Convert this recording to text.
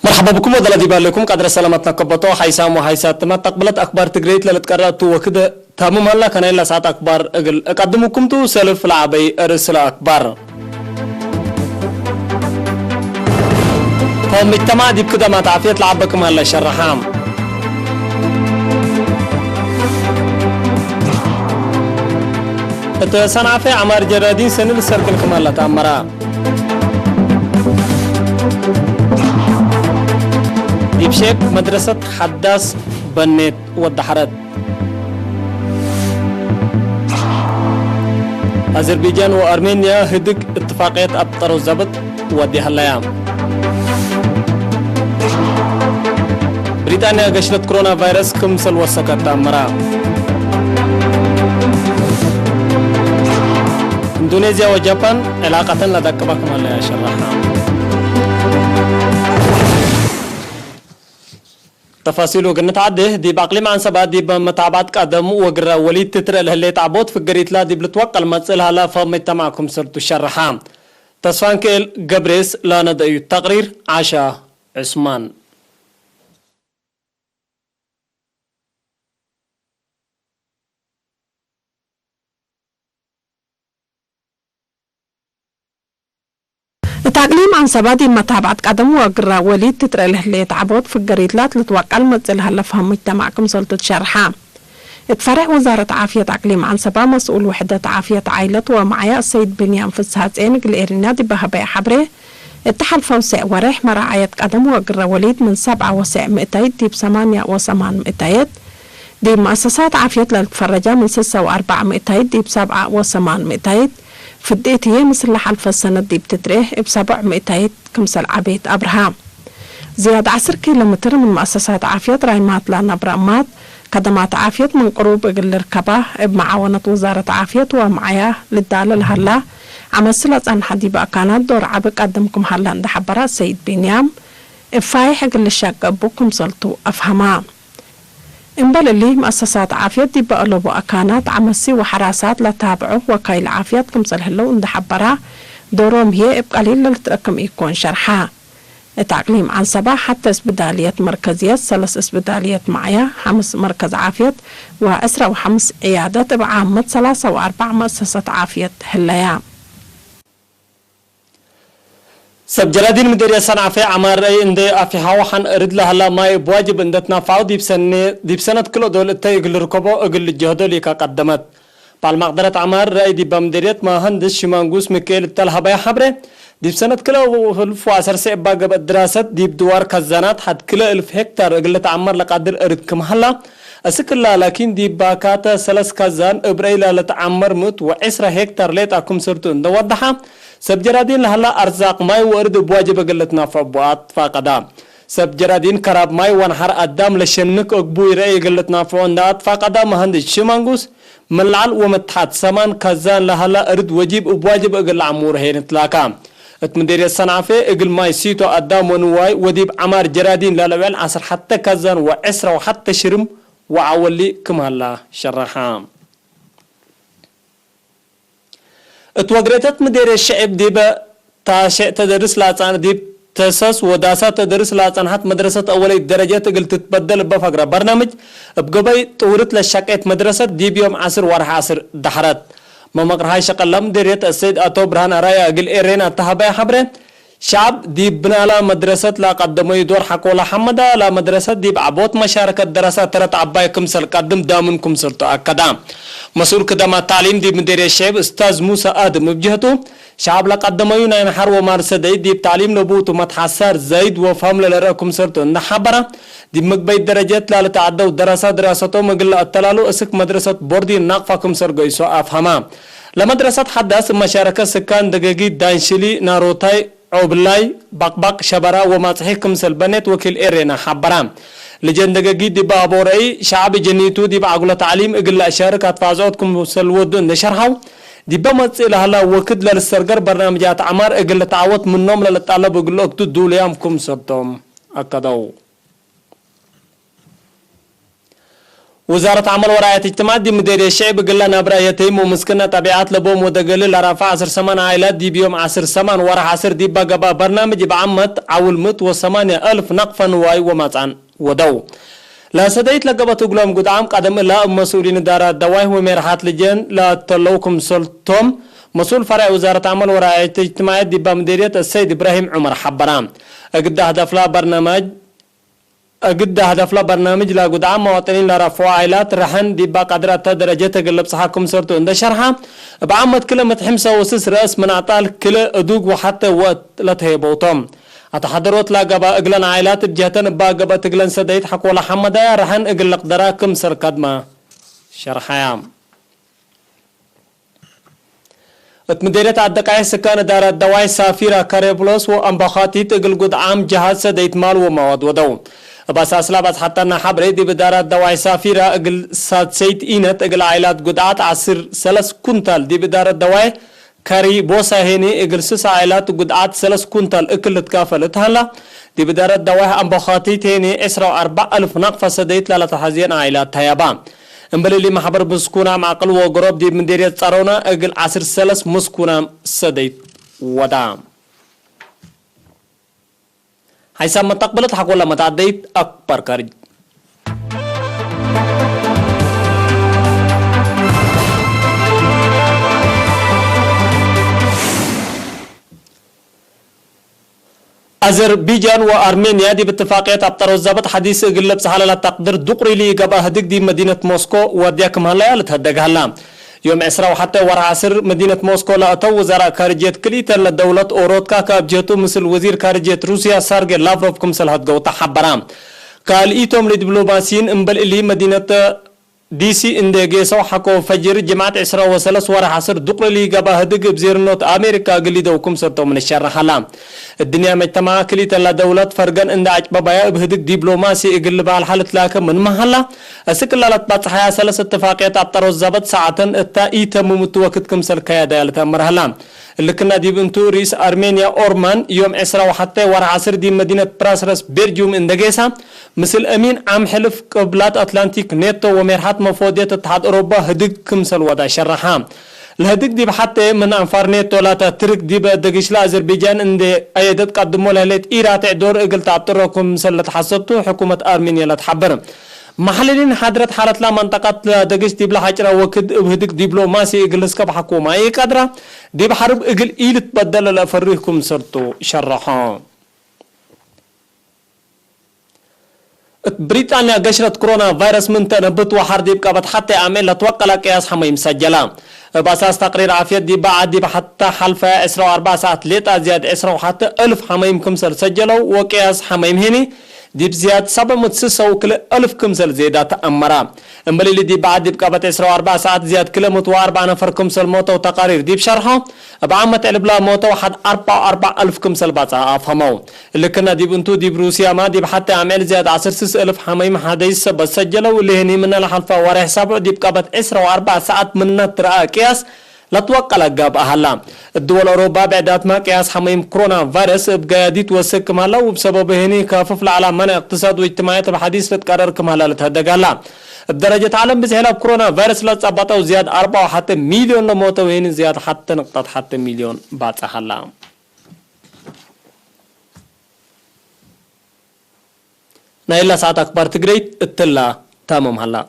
مرحبا بكم ودلدي بالكم قدر سلامتنا كبطو حيسام وحيسات ما تقبلت اخبار تجريت للتقرات وكده تمام الله كان الا ساعات اخبار اقدمكم تو سلف العبي ارسل اخبار هم اجتماع دي بكده ما تعافيت لعبكم هلا شرحام اتسنع في عمار جرادين سنل السركل كمان لا تامرا ديب شيب مدرسة حداس بنيت والدحرد أذربيجان وأرمينيا هدق اتفاقية أبطر الزبط وديها الأيام بريطانيا قشرت كورونا فيروس كمسل وسكت تامرا إندونيسيا وجابان علاقة لدك بكم الله يا شرحام تفاصيل وقلنا تعده دي باقليم عن سبا دي بمتابعات قدم وقرا وليد تترى اللي تعبوت في القريت لا دي بلتوقع المسألة لا فمت معكم صرتوا الشرحام تصفان كيل قبريس لا ندعي التقرير عشا عثمان تعليم عن سبادي متابعة قدم وقرا وليد تترى اللي تعبوت في القريتلات لتوقع المسألة هلا فهم مجتمعكم سلطة شرحة اتفرع وزارة عافية تعليم عن سبا مسؤول وحدة عافية عائلة ومعايا السيد بنيام في الساعتين الإيرينا دي بهبايا حبره اتحل فوسع وريح مرعاية قدم وقرا وليد من 7 وسع 200 دي ب8 و8 200 دي مؤسسات عافية للتفرجة من 6 و4 200 دي ب7 و8 200 في الديتية مثل حلف السنة دي بتتريه ب7 200 كمسل عبيد أبرهام زيادة 10 كيلومتر من مؤسسات عافية رايمات لنا برامات خدمات عافية من قروب الركبة بمعاونة وزارة عافية ومعايا للدالة الهلا عمل سلة عن حديبة كانت دور عبق قدمكم هلا عند حبرات سيد بنيام افاي حق اللي شاق بكم صلتوا أفهمها انبال اللي مؤسسات عافية دي بقلبوا أكانات عمسي وحراسات لتابعوا وكايل عافية كمسل هلو عند حبرا دورهم هي بقليل لتركم يكون شرحها التعليم عن سبا حتى اسبدالية مركزية 3 اسبدالية معايا 5 مركز عافية وأسرة و5 عيادات بعامة 3 و4 مؤسسات عافية هلايا سبجلادين مديرية صنع في عمار رأي اندي افيها وحن ارد لها لا ماي بواجب اندتنا فاو دي بسنة كل دول التايق الركبو اقل الجهدو ليكا قدمت بالمقدرة عمار رأي دي بمديرية مهندس شمانقوس ميكيل التالها بيا حبره دي بسنة كلا الف وعسر سيبا قبل الدراسات دي بدوار كزانات حد كلا 1000 هكتار اقل تعمر لقادر ارد كم هلا اسك الله لكن دي باكاتا 3 كزان ابريلا لتعمر مت و10 هكتار ليتاكم سرتو اندو وضحا سبجرادين لهلا أرزاق ماي ورد بواجب قلتنا فبوات فاقدا سبجرادين كراب ماي وانحر قدام لشنك أقبوي رأي قلتنا فوندات فاقدا مهندس شمانقوس ملعل ومتحات سمان كزان لهلا أرد وجيب بواجب أقل عمور هين تلاكا اتمدير الصنعة في أقل ماي سيتو قدام ونواي وديب عمار جرادين لالوين عصر حتى كزان وعسرة وحتى شرم وعولي كمهلا شرحام اتوقرتت مدير الشعب دي تاشئ تدرس لاصان دي تسس وداسات تدرس لاصان حت مدرسة أولي درجة تقل تتبدل بفقرة برنامج بقبي طورت للشقيت مدرسة دي بيوم 10 ورح 10 دحرت ما مقرهاي شقلم مديرية السيد أتو برهان أرايا أقل إيرين أتهبايا حبرين شعب دي بنا لا مدرسة لا قدموا يدور حقولا حمدا لا مدرسة دي بعبوت مشاركة دراسات ترت عباي كمسل قدم دامن كمسل تأكدام مسؤول كدما تعليم دي مدير الشعب استاذ موسى آدم بجهته شعب لا قدموا ينحر ومارسة دي بتعليم نبوت ومتحسر زايد وفهم للرأكم سرتو نحبرة دي مقبي درجات لا لتعدوا دراسات دراسته مقل التلالو اسك مدرسة بوردي ناقفة كمسر قيسو أفهما لمدرسة حداث مشاركة سكان دقاقي دانشلي ناروتاي عوبلاي بقبق شبرا ومصحي كمسل بنت وكيل إيرينا حبرام لجن دقاقي دي بابوري شعب جنيتو دي بعقل تعليم اقل أشارك أتفازوتكم سلودون نشرحو دبما تصل هلا وكد للسرقر برنامجات عمار اقل تعوت من نوم للطلب يقول لك تدول يامكم سرتم اكدو وزارة عمل وراية اجتماع دي مدير الشعب قال لنا برايتهم ومسكنة تبعات لبوم ودقل لرفع 10 عائلات دي بيوم 10 ورح 10 دي بقى برنامج بعمت عول 108,000 نقفا واي وماتعن ودو لا سديت لقبت قلهم قدعام قدم لا مسؤولين دار الدواي وميرحات لجن لا تلوكم سلطم مسؤول فرع وزارة عمل وراية اجتماع دي بمديرية السيد إبراهيم عمر حبرام اقد هدف لا برنامج أجد هدف لا برنامج لا قدام مواطنين لا رفع عائلات رحن دي بقدرات درجة تقلب صحاكم صرتوا عند شرحها بعمد كلمة حمسة وسس رأس من عطال كل أدوق وحتى وقت لا تهيبوتهم أتحضروا لا قبا أقلن عائلات بجهتن باقبا تقلن سديت حقولا حمدا رحن أقلق دراكم سر قدما شرحها مديرية الدقائق سكان دار الدواي سافيرا كاريبلوس وأنبخاتي تقل قدام جهاز سديت مال ومواد ودو بس أصلا بس حتى نحبري دي بدار الدواي سافيرا أقل سات سيت إينت أقل عائلات قدعات 10 كنتال دي بدار الدواي كاري بوسا هيني أقل 6 عائلات قدعات 3 كنتال أكل تكافلت هلا دي بدار الدواي أنبخاتي تيني 4,000 نقفة سديت لا تحزين عائلات تيابان امبلي لي محبر مسكونا معقل وقرب دي مديرية صارونا أقل 10 مسكونا سديت ودام حيث ما تقبلت حق ولا متعديت أكبر كارج أذربيجان وأرمينيا دي باتفاقية أبطر الزبط حديث قلب سحالة تقدر دقري لي قبا هدك دي مدينة موسكو وديكم هلا لتهدق هلا يوم عسرة وحتى ورا عصر مدينة موسكو لا أتو وزراء خارجية كليتا لدولة أوروتكا كابجيتو مثل وزير خارجية روسيا سارجي لافروف كمسل هتقوطا حبرام قال إيتوم لدبلوماسيين انبل إلي مدينة دي سي انديجي سو حكو فجر جماعة عسرة وسلس ورا عصر دقر لي قبا هدق بزير نوت أمريكا قلي دوكم سرتو من الشر حلام الدنيا مجتمع كليتا لدولة فرقان اند عجبا بايا بهدق دبلوماسي اقل بالحالة لاكم من محلا اسكلا لطبات حياة سلس اتفاقية عبطرو الزبط ساعة اتا ايتا ممتوكت كمسل كيادا يلتامر هلام اللي كنا دي بنتو رئيس أرمينيا أورمان يوم عسرة وحتى ورا عصر دي مدينة براسرس بيرجيوم اندقيسا مثل أمين عام حلف قبلات أتلانتيك نيتو وميرحات مفودية اتحاد أوروبا هدق كمسل ودا شرحام الهدق دي بحتى من أنفار نيتو لا تترك دي بدقش لا أذربيجان اندي أيدت قدموا لهليت إيرا تعدور اقل تعبتركم مسل لتحسبتو حكومة أرمينيا لتحبر محللين حضرت حالة لا منطقة دقش دي بلا حجرة وكد بهدق دبلوماسي اقل سكب حكومة اي قدرة دي بحرب اقل ايل تبدل لأفريكم سرتو شرحان بريطانيا قشرت كورونا فيروس من تنبت وحر دي بقى حتى عمل لتوقع قياس حمي مسجلة باساس تقرير عافية دي بعد دي حتى حلفة 4 ساعات ليتا زياد 10 وحتى 1000 حميم كمسر سجلوا وقياس حميم هني دي بزياد 7 وكل 1000 كمسل زيادة تأمرا امبلي دي بعد دي بقى 4 ساعات زياد كل 4 نفر كمسل موتى وتقارير دي بشرحه بعمة البلا موتى وحد 4,000 كمسل باتا افهمو اللي كنا دي بنتو دي بروسيا ما دي بحتى عمل زياد 10,000 حميم حديث بسجلوا اللي هني من الحلفة ورح سبع دي بقى 4 ساعات من ترى قياس لا توقع لقاب أهلا الدول الأوروبا بعدات ما قياس حميم كورونا فيروس بقيادي توسك كمالا وبسبب هني كافف على منع اقتصاد واجتماعيات بحديث لتقرر كمالا لتهدق هلا بدرجة عالم بزهلا كورونا فيروس لا تصبطوا زياد 4 حتى مليون لموتوا هني زياد حتى نقطة حتى مليون بعد هلا نايلا ساعة أكبر تقريت التلا تمام هلا